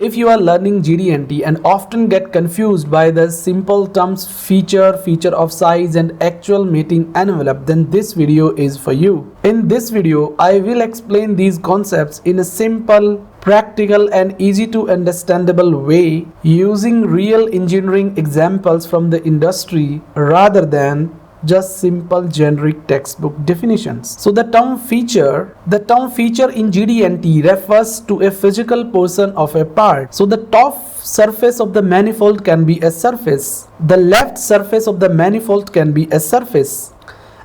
If you are learning GD&T and often get confused by the simple terms feature of size and actual mating envelope, then this video is for you. In this video, I will explain these concepts in a simple, practical and easy to understandable way using real engineering examples from the industry rather than just simple generic textbook definitions. So the term feature in GD&T refers to a physical portion of a part. So the top surface of the manifold can be a surface, the left surface of the manifold can be a surface,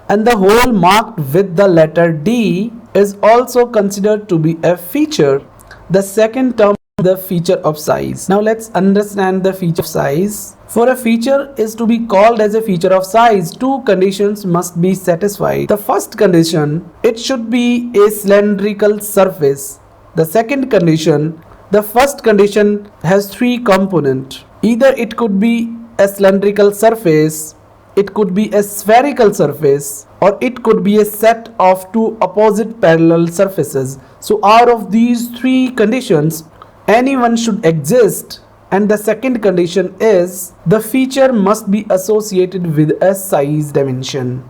and the hole marked with the letter D is also considered to be a feature. The second term, the feature of size. Now let's understand the feature of size. For a feature is to be called as a feature of size, two conditions must be satisfied. The first condition, it should be a cylindrical surface. The second condition, the first condition has three components. Either it could be a cylindrical surface, it could be a spherical surface, or it could be a set of two opposite parallel surfaces. So out of these three conditions, any one should exist, and the second condition is the feature must be associated with a size dimension.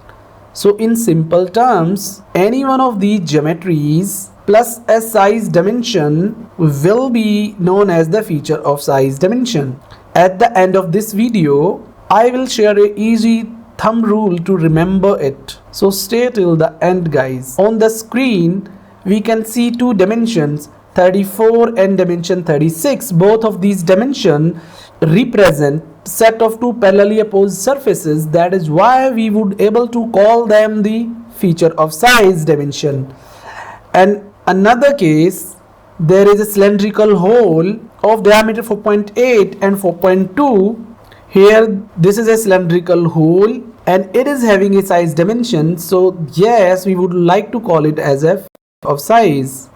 So in simple terms, any one of these geometries plus a size dimension will be known as the feature of size dimension. At the end of this video, I will share an easy thumb rule to remember it. So stay till the end, guys. On the screen, we can see two dimensions, 34 and dimension 36. Both of these dimensions represent set of two parallelly opposed surfaces. That is why we would able to call them the feature of size dimension. And another case, there is a cylindrical hole of diameter 4.8 and 4.2. Here this is a cylindrical hole and it is having a size dimension. So yes, we would like to call it as a feature of size.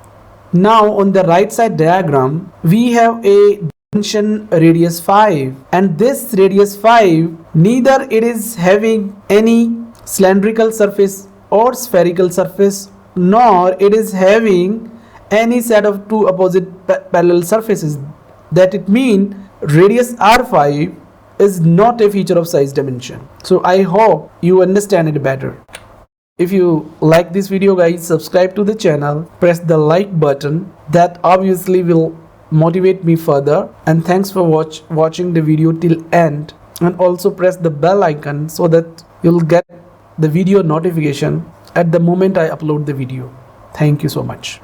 Now on the right side diagram, we have a dimension radius 5, and this radius 5, neither it is having any cylindrical surface or spherical surface, nor it is having any set of two opposite parallel surfaces. That it means radius R5 is not a feature of size dimension. So I hope you understand it better. If you like this video, guys, subscribe to the channel, press the like button. That obviously will motivate me further. And thanks for watching the video till end. And also press the bell icon so that you'll get the video notification at the moment I upload the video. Thank you so much.